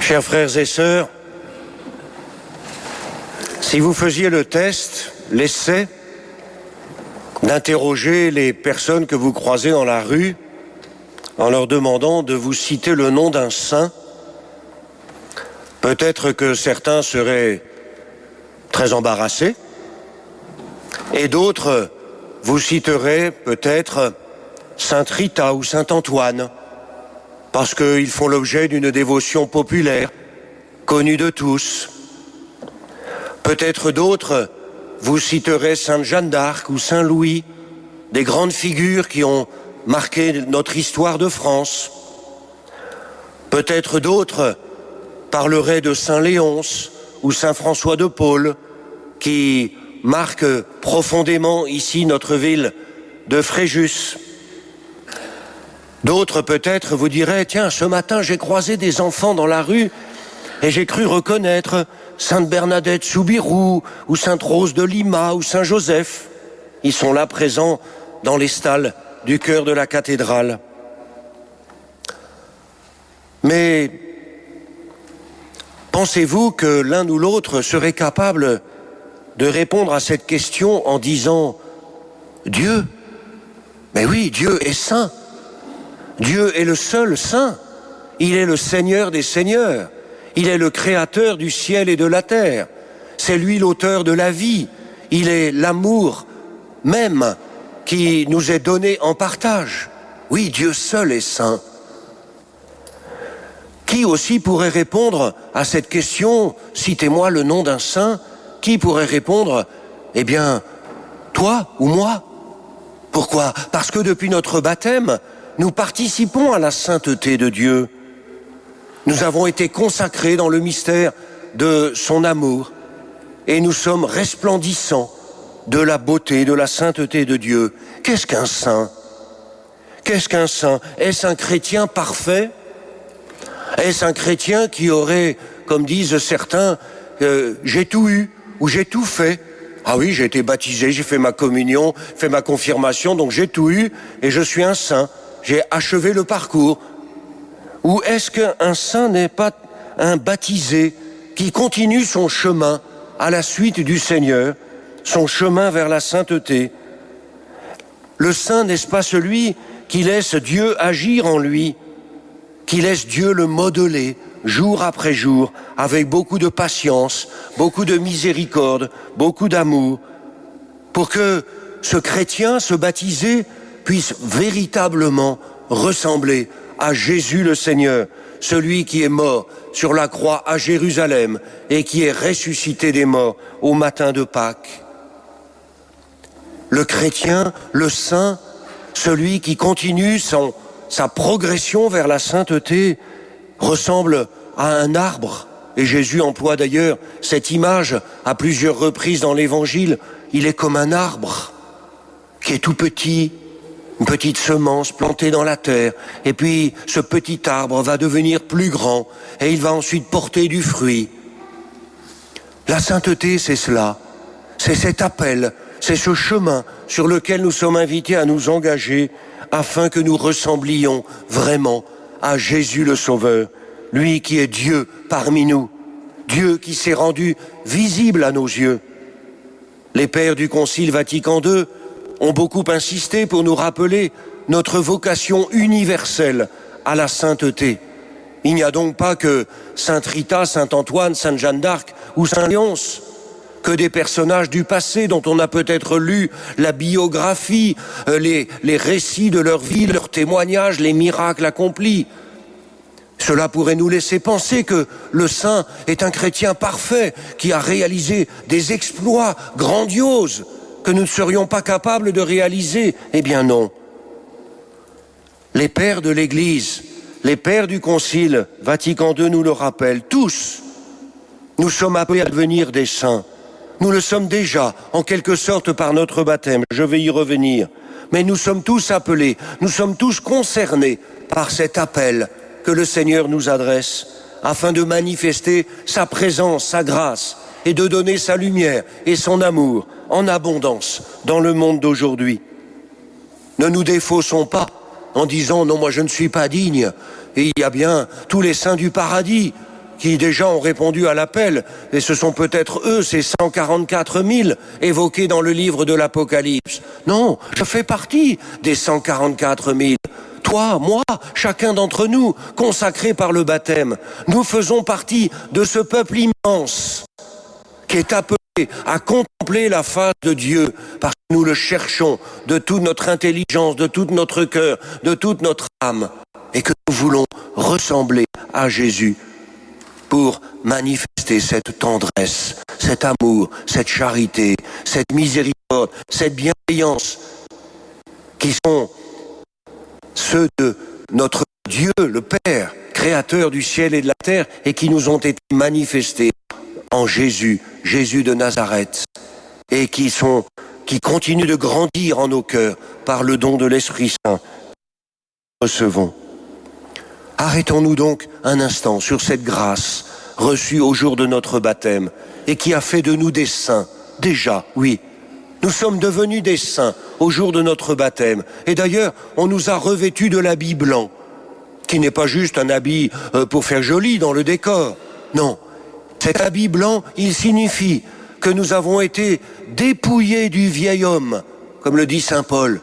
Chers frères et sœurs, si vous faisiez le test, l'essai d'interroger les personnes que vous croisez dans la rue en leur demandant de vous citer le nom d'un saint, peut-être que certains seraient très embarrassés et d'autres vous citeraient peut-être Sainte Rita ou Saint Antoine parce qu'ils font l'objet d'une dévotion populaire, connue de tous. Peut-être d'autres vous citeraient Sainte Jeanne d'Arc ou Saint Louis, des grandes figures qui ont marqué notre histoire de France. Peut-être d'autres parleraient de Saint Léonce ou Saint François de Paule, qui marquent profondément ici notre ville de Fréjus. D'autres peut-être vous diraient, tiens, ce matin j'ai croisé des enfants dans la rue et j'ai cru reconnaître Sainte Bernadette Soubirous ou Sainte Rose de Lima ou Saint Joseph. Ils sont là présents dans les stalles du chœur de la cathédrale. Mais pensez-vous que l'un ou l'autre serait capable de répondre à cette question en disant « Dieu ». Mais oui, Dieu est saint. Dieu est le seul saint. Il est le Seigneur des seigneurs. Il est le créateur du ciel et de la terre. C'est lui l'auteur de la vie. Il est l'amour même qui nous est donné en partage. Oui, Dieu seul est saint. Qui aussi pourrait répondre à cette question « Citez-moi le nom d'un saint ». Qui pourrait répondre « Eh bien, toi ou moi ». Pourquoi ? Parce que depuis notre baptême, nous participons à la sainteté de Dieu. Nous avons été consacrés dans le mystère de son amour et nous sommes resplendissants de la beauté, de la sainteté de Dieu. Qu'est-ce qu'un saint ? Qu'est-ce qu'un saint ? Est-ce un chrétien parfait ? Est-ce un chrétien qui aurait, comme disent certains, j'ai tout eu ou j'ai tout fait ? Ah oui, j'ai été baptisé, j'ai fait ma communion, fait ma confirmation, donc j'ai tout eu et je suis un saint. J'ai achevé le parcours. Ou est-ce qu'un saint n'est pas un baptisé qui continue son chemin à la suite du Seigneur, son chemin vers la sainteté ? Le saint n'est-ce pas celui qui laisse Dieu agir en lui, qui laisse Dieu le modeler jour après jour, avec beaucoup de patience, beaucoup de miséricorde, beaucoup d'amour, pour que ce chrétien, ce baptisé, puisse véritablement ressembler à Jésus le Seigneur, celui qui est mort sur la croix à Jérusalem et qui est ressuscité des morts au matin de Pâques. Le chrétien, le saint, celui qui continue sa progression vers la sainteté, ressemble à un arbre. Et Jésus emploie d'ailleurs cette image à plusieurs reprises dans l'Évangile. Il est comme un arbre qui est tout petit, une petite semence plantée dans la terre. Et puis ce petit arbre va devenir plus grand et il va ensuite porter du fruit. La sainteté, c'est cela. C'est cet appel, c'est ce chemin sur lequel nous sommes invités à nous engager afin que nous ressemblions vraiment à Jésus le Sauveur, lui qui est Dieu parmi nous, Dieu qui s'est rendu visible à nos yeux. Les pères du Concile Vatican II ont beaucoup insisté pour nous rappeler notre vocation universelle à la sainteté. Il n'y a donc pas que Sainte Rita, Saint Antoine, Sainte Jeanne d'Arc ou Saint Léonce, que des personnages du passé dont on a peut-être lu la biographie, les récits de leur vie, leurs témoignages, les miracles accomplis. Cela pourrait nous laisser penser que le saint est un chrétien parfait qui a réalisé des exploits grandioses que nous ne serions pas capables de réaliser. Eh bien non. Les pères de l'Église, les pères du Concile Vatican II nous le rappellent, tous, nous sommes appelés à devenir des saints. Nous le sommes déjà, en quelque sorte, par notre baptême. Je vais y revenir. Mais nous sommes tous appelés, nous sommes tous concernés par cet appel que le Seigneur nous adresse, afin de manifester sa présence, sa grâce, et de donner sa lumière et son amour en abondance dans le monde d'aujourd'hui. Ne nous défaussons pas en disant « Non, moi je ne suis pas digne ». Et il y a bien tous les saints du paradis. qui déjà ont répondu à l'appel, et ce sont peut-être eux, ces 144 000 évoqués dans le livre de l'Apocalypse. Non, je fais partie des 144 000. Toi, moi, chacun d'entre nous, consacrés par le baptême, nous faisons partie de ce peuple immense qui est appelé à contempler la face de Dieu, parce que nous le cherchons de toute notre intelligence, de tout notre cœur, de toute notre âme, et que nous voulons ressembler à Jésus pour manifester cette tendresse, cet amour, cette charité, cette miséricorde, cette bienveillance, qui sont ceux de notre Dieu, le Père, créateur du ciel et de la terre, et qui nous ont été manifestés en Jésus, Jésus de Nazareth, et qui continuent de grandir en nos cœurs par le don de l'Esprit Saint. Recevons. Arrêtons-nous donc un instant sur cette grâce reçue au jour de notre baptême et qui a fait de nous des saints. Déjà, oui, nous sommes devenus des saints au jour de notre baptême. Et d'ailleurs, on nous a revêtus de l'habit blanc, qui n'est pas juste un habit pour faire joli dans le décor. Non, cet habit blanc, il signifie que nous avons été dépouillés du vieil homme, comme le dit saint Paul.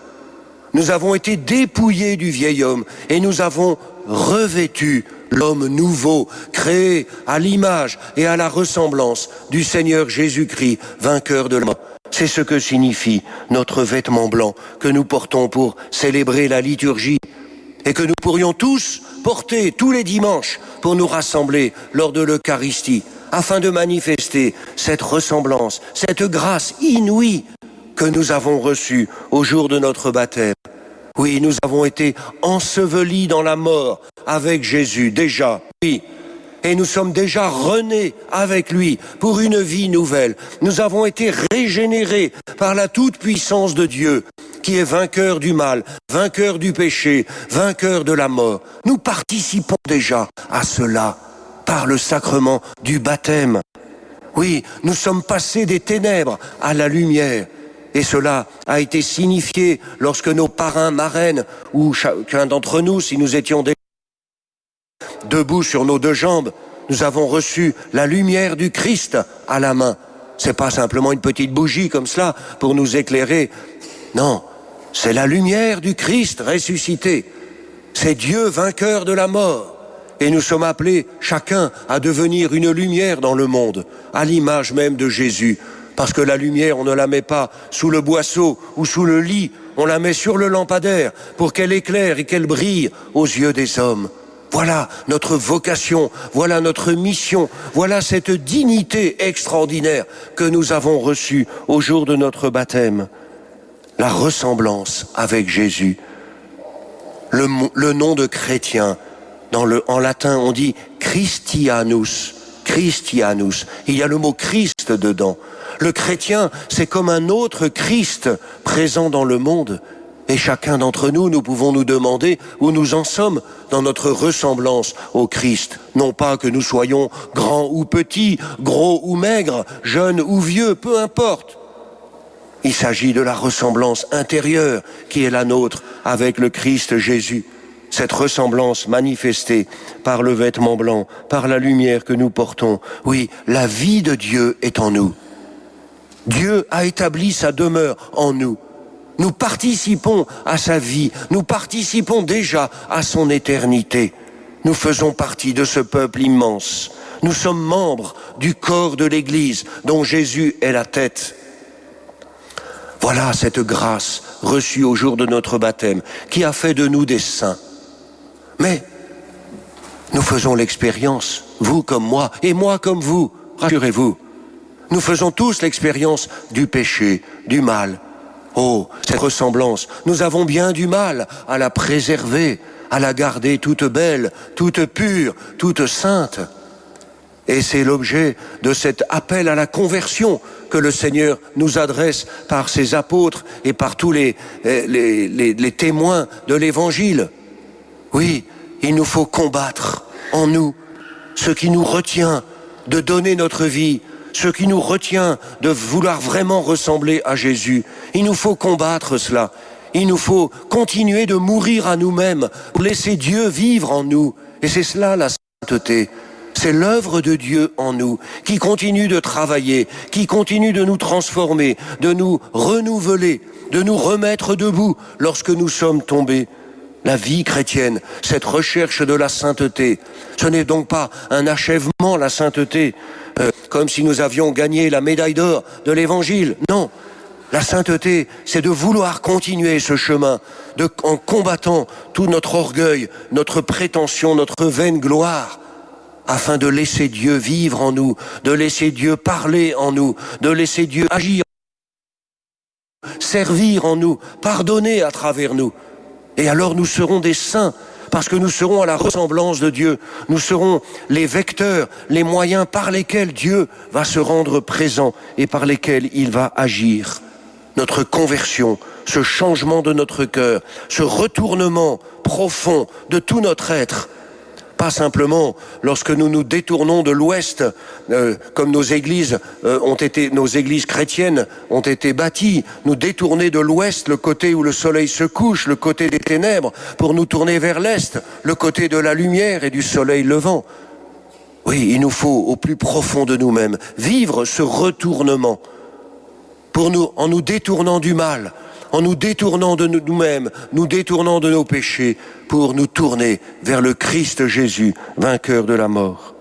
Nous avons été dépouillés du vieil homme et nous avons revêtu l'homme nouveau, créé à l'image et à la ressemblance du Seigneur Jésus-Christ, vainqueur de la mort. C'est ce que signifie notre vêtement blanc que nous portons pour célébrer la liturgie et que nous pourrions tous porter tous les dimanches pour nous rassembler lors de l'Eucharistie, afin de manifester cette ressemblance, cette grâce inouïe que nous avons reçue au jour de notre baptême. Oui, nous avons été ensevelis dans la mort avec Jésus, déjà, oui. Et nous sommes déjà renés avec lui pour une vie nouvelle. Nous avons été régénérés par la toute-puissance de Dieu, qui est vainqueur du mal, vainqueur du péché, vainqueur de la mort. Nous participons déjà à cela par le sacrement du baptême. Oui, nous sommes passés des ténèbres à la lumière. Et cela a été signifié lorsque nos parrains, marraines, ou chacun d'entre nous, si nous étions debout sur nos deux jambes, nous avons reçu la lumière du Christ à la main. C'est pas simplement une petite bougie comme cela pour nous éclairer. Non, c'est la lumière du Christ ressuscité. C'est Dieu vainqueur de la mort. Et nous sommes appelés chacun à devenir une lumière dans le monde, à l'image même de Jésus. Parce que la lumière, on ne la met pas sous le boisseau ou sous le lit, on la met sur le lampadaire pour qu'elle éclaire et qu'elle brille aux yeux des hommes. Voilà notre vocation, voilà notre mission, voilà cette dignité extraordinaire que nous avons reçue au jour de notre baptême. La ressemblance avec Jésus. Le nom de chrétien, en latin on dit Christianus, Christianus. Il y a le mot Christ dedans. Le chrétien, c'est comme un autre Christ présent dans le monde. Et chacun d'entre nous, nous pouvons nous demander où nous en sommes dans notre ressemblance au Christ. Non pas que nous soyons grands ou petits, gros ou maigres, jeunes ou vieux, peu importe. Il s'agit de la ressemblance intérieure qui est la nôtre avec le Christ Jésus. Cette ressemblance manifestée par le vêtement blanc, par la lumière que nous portons. Oui, la vie de Dieu est en nous. Dieu a établi sa demeure en nous. Nous participons à sa vie, nous participons déjà à son éternité. Nous faisons partie de ce peuple immense. Nous sommes membres du corps de l'Église dont Jésus est la tête. Voilà cette grâce reçue au jour de notre baptême qui a fait de nous des saints. Mais nous faisons l'expérience, vous comme moi et moi comme vous, rassurez-vous. Nous faisons tous l'expérience du péché, du mal. Oh, cette ressemblance, nous avons bien du mal à la préserver, à la garder toute belle, toute pure, toute sainte. Et c'est l'objet de cet appel à la conversion que le Seigneur nous adresse par ses apôtres et par tous les témoins de l'Évangile. Oui, il nous faut combattre en nous ce qui nous retient de donner notre vie, ce qui nous retient de vouloir vraiment ressembler à Jésus. Il nous faut combattre cela. Il nous faut continuer de mourir à nous-mêmes pour laisser Dieu vivre en nous. Et c'est cela la sainteté. C'est l'œuvre de Dieu en nous, qui continue de travailler, qui continue de nous transformer, de nous renouveler, de nous remettre debout lorsque nous sommes tombés. La vie chrétienne, cette recherche de la sainteté, ce n'est donc pas un achèvement, la sainteté, comme si nous avions gagné la médaille d'or de l'Évangile. Non, la sainteté, c'est de vouloir continuer ce chemin, en combattant tout notre orgueil, notre prétention, notre vaine gloire, afin de laisser Dieu vivre en nous, de laisser Dieu parler en nous, de laisser Dieu agir, servir en nous, pardonner à travers nous. Et alors nous serons des saints, parce que nous serons à la ressemblance de Dieu. Nous serons les vecteurs, les moyens par lesquels Dieu va se rendre présent et par lesquels il va agir. Notre conversion, ce changement de notre cœur, ce retournement profond de tout notre être, pas simplement lorsque nous nous détournons de l'Ouest, comme nos églises chrétiennes ont été bâties, nous détourner de l'Ouest, le côté où le soleil se couche, le côté des ténèbres, pour nous tourner vers l'Est, le côté de la lumière et du soleil levant. Oui, il nous faut, au plus profond de nous-mêmes, vivre ce retournement en nous détournant du mal, en nous détournant de nous-mêmes, nous détournant de nos péchés, pour nous tourner vers le Christ Jésus, vainqueur de la mort.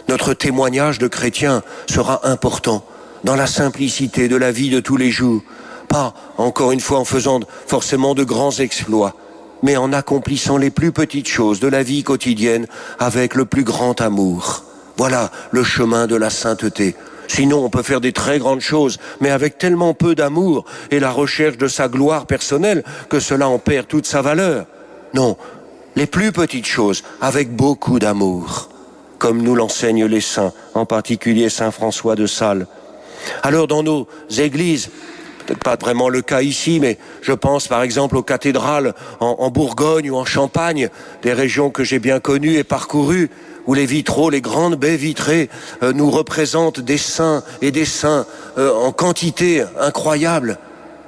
Notre témoignage de chrétien sera important dans la simplicité de la vie de tous les jours, pas, encore une fois, en faisant forcément de grands exploits, mais en accomplissant les plus petites choses de la vie quotidienne avec le plus grand amour. Voilà le chemin de la sainteté. Sinon, on peut faire des très grandes choses, mais avec tellement peu d'amour et la recherche de sa gloire personnelle que cela en perd toute sa valeur. Non, les plus petites choses avec beaucoup d'amour, comme nous l'enseignent les saints, en particulier saint François de Sales. Alors dans nos églises, peut-être pas vraiment le cas ici, mais je pense par exemple aux cathédrales en Bourgogne ou en Champagne, des régions que j'ai bien connues et parcourues, où les vitraux, les grandes baies vitrées nous représentent des saints et des saints en quantité incroyable.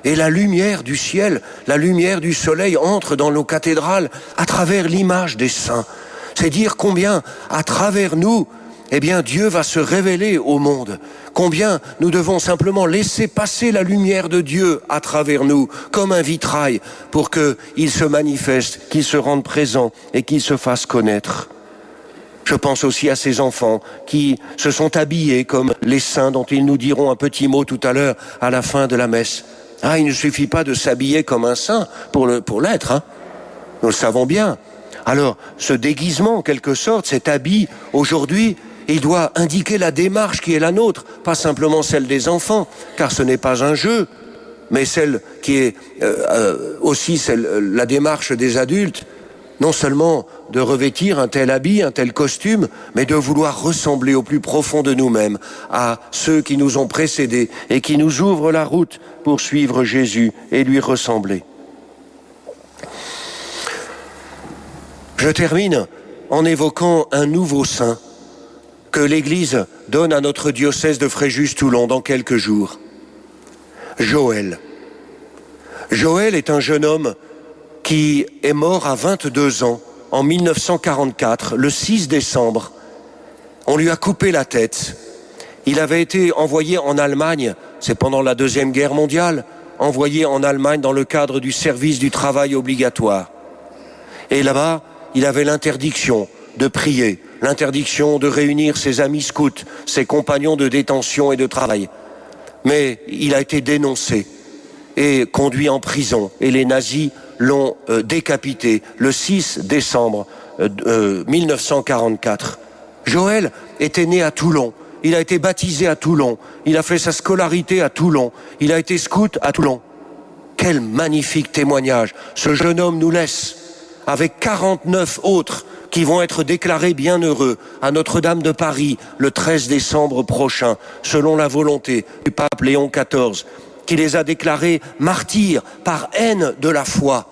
Et la lumière du ciel, la lumière du soleil entre dans nos cathédrales à travers l'image des saints. C'est dire combien, à travers nous, eh bien, Dieu va se révéler au monde. Combien nous devons simplement laisser passer la lumière de Dieu à travers nous, comme un vitrail, pour qu'il se manifeste, qu'il se rende présent et qu'il se fasse connaître. Je pense aussi à ces enfants qui se sont habillés comme les saints dont ils nous diront un petit mot tout à l'heure à la fin de la messe. Ah, il ne suffit pas de s'habiller comme un saint pour l'être, hein. Nous le savons bien. Alors, ce déguisement, en quelque sorte, cet habit, aujourd'hui, il doit indiquer la démarche qui est la nôtre, pas simplement celle des enfants, car ce n'est pas un jeu, mais celle qui est aussi la démarche des adultes. Non seulement de revêtir un tel habit, un tel costume, mais de vouloir ressembler au plus profond de nous-mêmes à ceux qui nous ont précédés et qui nous ouvrent la route pour suivre Jésus et lui ressembler. Je termine en évoquant un nouveau saint que l'Église donne à notre diocèse de Fréjus-Toulon dans quelques jours. Joël. Joël est un jeune homme qui est mort à 22 ans, en 1944, le 6 décembre. On lui a coupé la tête. Il avait été envoyé en Allemagne, c'est pendant la Deuxième Guerre mondiale, envoyé en Allemagne dans le cadre du service du travail obligatoire. Et là-bas, il avait l'interdiction de prier, l'interdiction de réunir ses amis scouts, ses compagnons de détention et de travail. Mais il a été dénoncé et conduit en prison, et les nazis l'ont décapité le 6 décembre 1944. Joël était né à Toulon, il a été baptisé à Toulon, il a fait sa scolarité à Toulon, il a été scout à Toulon. Quel magnifique témoignage ce jeune homme nous laisse, avec 49 autres qui vont être déclarés bienheureux à Notre-Dame de Paris le 13 décembre prochain, selon la volonté du pape Léon XIV, qui les a déclarés martyrs par haine de la foi.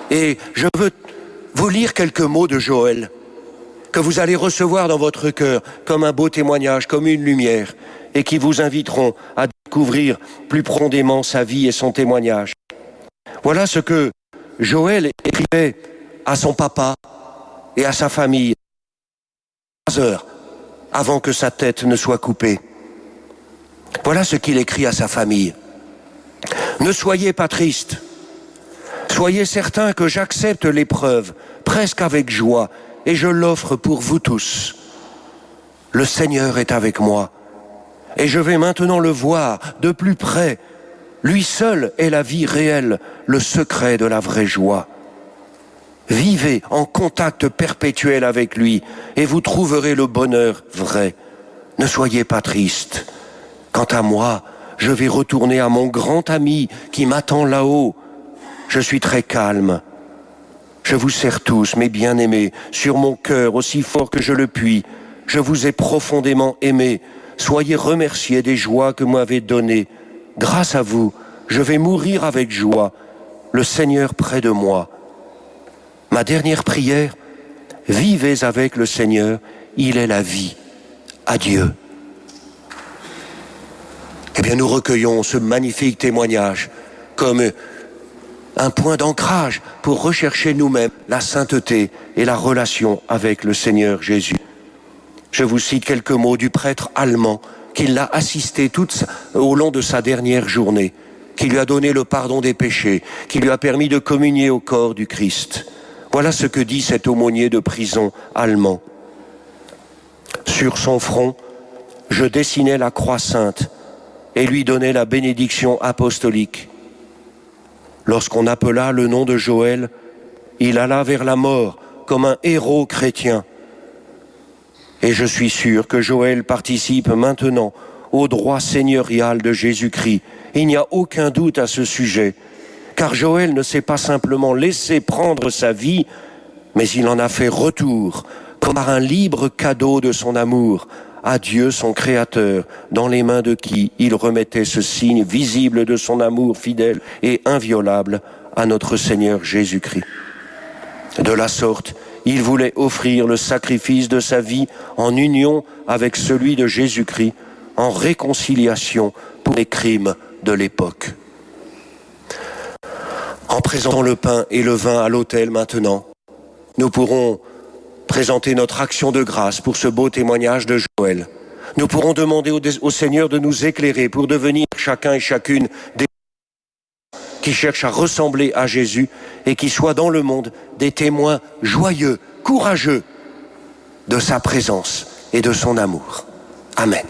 Et je veux vous lire quelques mots de Joël, que vous allez recevoir dans votre cœur comme un beau témoignage, comme une lumière, et qui vous inviteront à découvrir plus profondément sa vie et son témoignage. Voilà ce que Joël écrivait à son papa et à sa famille. heures avant que sa tête ne soit coupée. Voilà ce qu'il écrit à sa famille. Ne soyez pas tristes. Soyez certains que j'accepte l'épreuve, presque avec joie, et je l'offre pour vous tous. Le Seigneur est avec moi, et je vais maintenant le voir de plus près. Lui seul est la vie réelle, le secret de la vraie joie. Vivez en contact perpétuel avec lui, et vous trouverez le bonheur vrai. Ne soyez pas tristes. Quant à moi, je vais retourner à mon grand ami qui m'attend là-haut. Je suis très calme. Je vous serre tous, mes bien-aimés, sur mon cœur aussi fort que je le puis. Je vous ai profondément aimés. Soyez remerciés des joies que vous m'avez données. Grâce à vous, je vais mourir avec joie, le Seigneur près de moi. Ma dernière prière, vivez avec le Seigneur, il est la vie. Adieu. Eh bien, nous recueillons ce magnifique témoignage comme un point d'ancrage pour rechercher nous-mêmes la sainteté et la relation avec le Seigneur Jésus. Je vous cite quelques mots du prêtre allemand qui l'a assisté au long de sa dernière journée, qui lui a donné le pardon des péchés, qui lui a permis de communier au corps du Christ. Voilà ce que dit cet aumônier de prison allemand. Sur son front, je dessinais la croix sainte et lui donnais la bénédiction apostolique. Lorsqu'on appela le nom de Joël, il alla vers la mort comme un héros chrétien. Et je suis sûr que Joël participe maintenant au droit seigneurial de Jésus-Christ. Il n'y a aucun doute à ce sujet, car Joël ne s'est pas simplement laissé prendre sa vie, mais il en a fait retour, comme par un libre cadeau de son amour, à Dieu son Créateur, dans les mains de qui il remettait ce signe visible de son amour fidèle et inviolable à notre Seigneur Jésus-Christ. De la sorte, il voulait offrir le sacrifice de sa vie en union avec celui de Jésus-Christ, en réconciliation pour les crimes de l'époque. En présentant le pain et le vin à l'autel maintenant, nous pourrons présenter notre action de grâce pour ce beau témoignage de Joël. Nous pourrons demander au Seigneur de nous éclairer pour devenir chacun et chacune des qui cherchent à ressembler à Jésus et qui soient dans le monde des témoins joyeux, courageux de sa présence et de son amour. Amen.